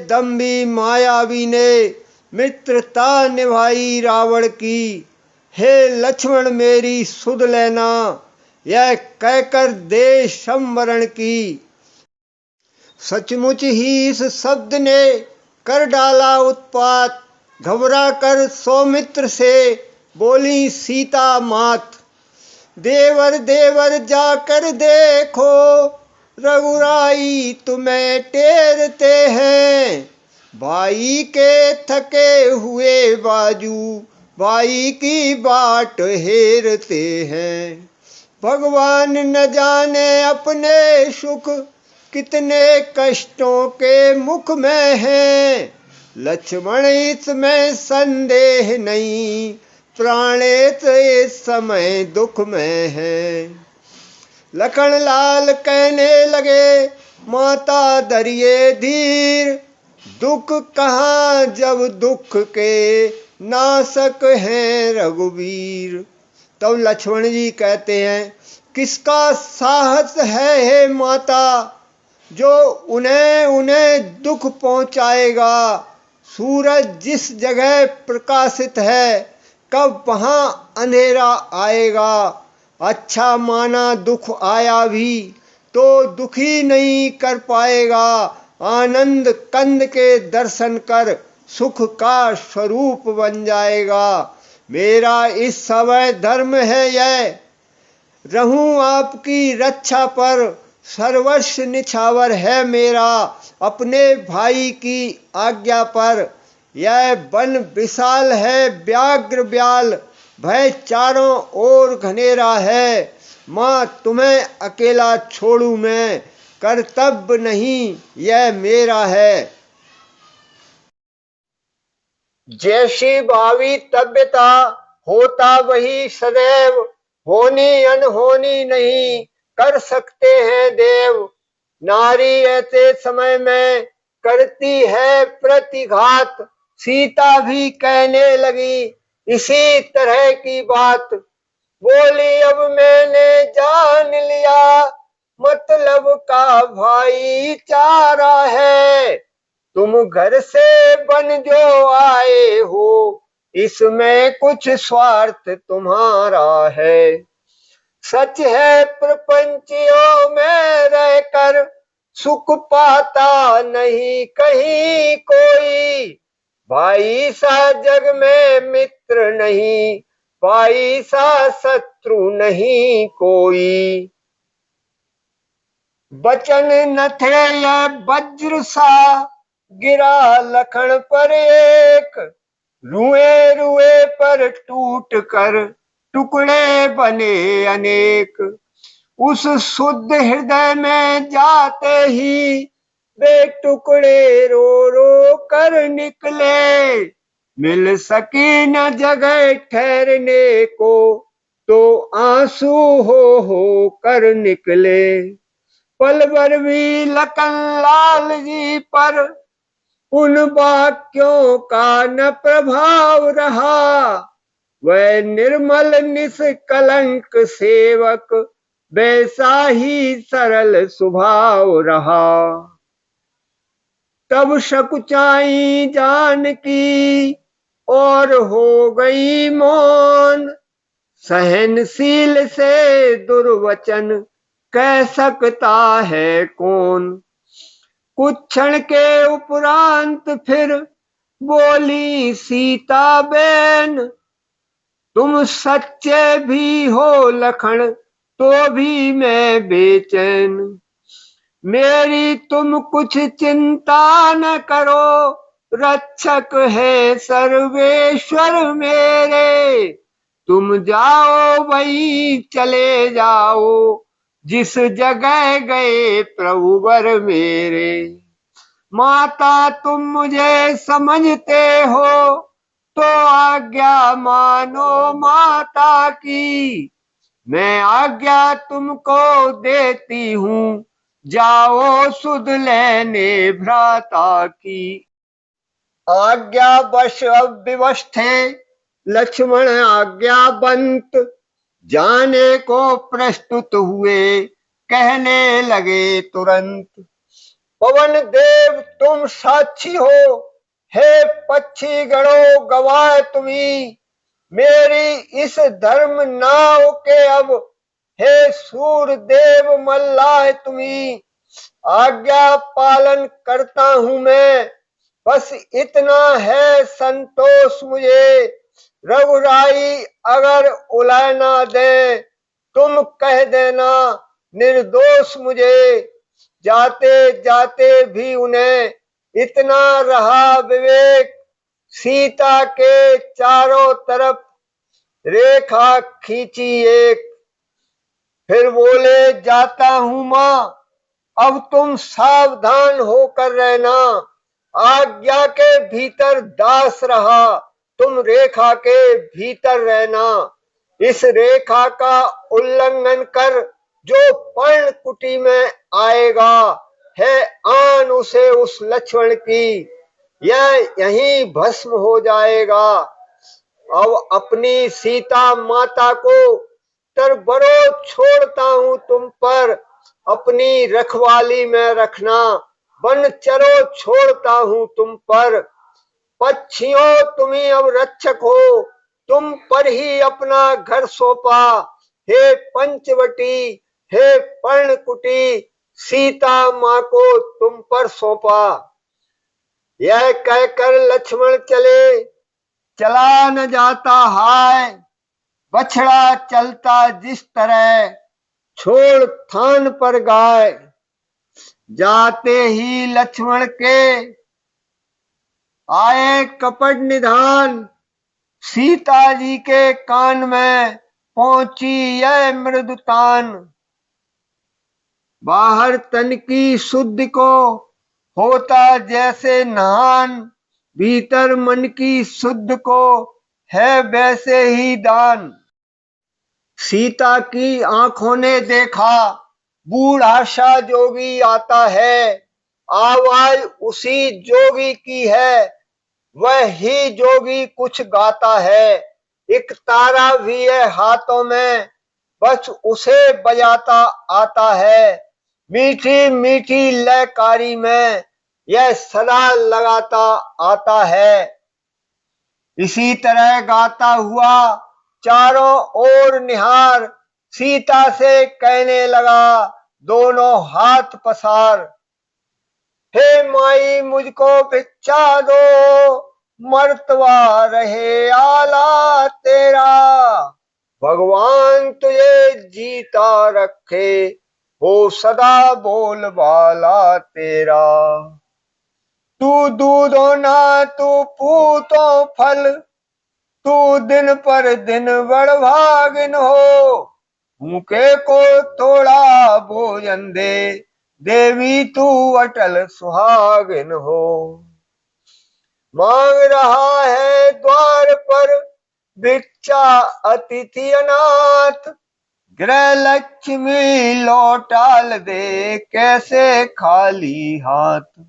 दम्भी मायावी ने मित्रता निभाई रावण की। हे लक्ष्मण मेरी सुध लेना, यह कहकर दे संवरण की। सचमुच ही इस शब्द ने कर डाला उत्पात, घबरा कर सौमित्र से बोली सीता मात। देवर देवर जाकर देखो, रघुराई तुम्हें टेरते हैं। भाई के थके हुए बाजू भाई की बाट हेरते हैं। भगवान न जाने अपने सुख कितने कष्टों के मुख में हैं। लक्ष्मण इसमें संदेह नहीं, प्राणेत इस समय दुख में है। लखन लाल कहने लगे माता धरिए धीर, दुख कहाँ जब दुख के नाशक हैं रघुवीर। तब लक्ष्मण जी कहते हैं किसका साहस है हे माता, जो उन्हें दुख पहुंचाएगा। सूरज जिस जगह प्रकाशित है, कब वहां अंधेरा आएगा। अच्छा माना दुख आया भी तो दुखी नहीं कर पाएगा। आनंद कंद के दर्शन कर सुख का स्वरूप बन जाएगा। मेरा इस समय धर्म है यह, रहूं आपकी रक्षा पर। सर्वस्व निछावर है मेरा अपने भाई की आज्ञा पर। यह वन विशाल है व्याघ्र ब्याल, भय चारों ओर घनेरा है। माँ तुम्हें अकेला छोड़ू मैं, कर्तव्य नहीं यह मेरा है। जैसी भावी तव्यता होता वही सदैव, होनी अनहोनी नहीं कर सकते हैं देव। नारी ऐसे समय में करती है प्रतिघात, सीता भी कहने लगी इसी तरह की बात। बोली अब मैंने जान लिया, मतलब का भाईचारा है। तुम घर से बन जो आए हो, इसमें कुछ स्वार्थ तुम्हारा है। सच है प्रपंचियों में रहकर सुख पाता नहीं कहीं कोई। भाई सा जग में मित्र नहीं, भाई सा शत्रु नहीं कोई। बचन न थे यह वज्र सा, गिरा लखन पर एक। रुए रुए पर टूट कर टुकड़े बने अनेक। उस शुद्ध हृदय में जाते ही वे टुकड़े रो रो कर निकले। मिल सकी न जगह ठहरने को, तो आंसू हो कर निकले। पल भर भी लखन लाल जी पर उन वाक्यों का न प्रभाव रहा। वह निर्मल निष्कलंक सेवक वैसा ही सरल स्वभाव रहा। तब सकुचाई जानकी और हो गई मौन। सहनशील से दुर्वचन कह सकता है कौन। कुछ क्षण के उपरांत फिर बोली सीता बहन, तुम सच्चे भी हो लखन तो भी मैं बेचैन। मेरी तुम कुछ चिंता न करो, रक्षक है सर्वेश्वर मेरे। तुम जाओ वही चले जाओ, जिस जगह गए प्रभुवर मेरे। माता तुम मुझे समझते हो, तो आज्ञा मानो माता की। मैं आज्ञा तुमको देती हूँ, जाओ सुध लेने भ्राता की। आज्ञा वश अब विवश थे लक्ष्मण आज्ञावंत। जाने को प्रस्तुत हुए कहने लगे तुरंत। पवन देव तुम साक्षी हो, हे पक्षी गणों गवाह तुम्ही, मेरी इस धर्म नाव के अब, हे सूर देव मल्लाह तुम्ही। आज्ञा पालन करता हूं मैं, बस इतना है संतोष मुझे, रघुराई अगर उलाय ना दे, तुम कह देना निर्दोष मुझे। जाते जाते भी उन्हें इतना रहा विवेक, सीता के चारों तरफ रेखा खींची एक। फिर बोले, जाता हूं मां, अब तुम सावधान होकर रहना, आज्ञा के भीतर दास रहा, तुम रेखा के भीतर रहना। इस रेखा का उल्लंघन कर जो पर्णकुटी में आएगा, है आन उसे उस लक्ष्मण की, यह यहीं भस्म हो जाएगा। अब अपनी सीता माता को तरबरो छोड़ता हूं तुम पर, अपनी रखवाली में रखना, वन चरो छोड़ता हूं तुम पर। पक्षियों तुम्ही अब रक्षक हो, तुम पर ही अपना घर सौंपा, हे पंचवटी, हे पर्णकुटी, सीता मां को तुम पर सौंपा। यह कहकर लक्ष्मण चले, चला न जाता हाय, बछड़ा चलता जिस तरह, छोड़ थान पर गाय। जाते ही लक्ष्मण के आए कपट निधान, सीता जी के कान में पहुंची यह मृदु तान। बाहर तन की शुद्धि को होता जैसे नहान, भीतर मन की शुद्ध को है वैसे ही दान। सीता की आंखों ने देखा, बूढ़ा सा जोगी आता है, आवाज उसी जोगी की है, वह ही जोगी कुछ गाता है। एक तारा भी है हाथों में, बस उसे बजाता आता है, मीठी मीठी लयकारी में यह सदा लगाता आता है। इसी तरह गाता हुआ चारों ओर निहार, सीता से कहने लगा दोनों हाथ पसार, हे माई मुझको भिक्षा दो, मर्तवा रहे आला तेरा, भगवान तुझे जीता रखे, हो सदा बोल बाला तेरा। तू दूधो ना तू पूतो फल, तू दिन पर दिन बढ़भागिन हो, भूखे को थोड़ा भोजन दे, देवी तू अटल सुहागिन हो। मांग रहा है द्वार पर भिक्षा अतिथि अनाथ, गृह लक्ष्मी लौटाल दे कैसे खाली हाथ।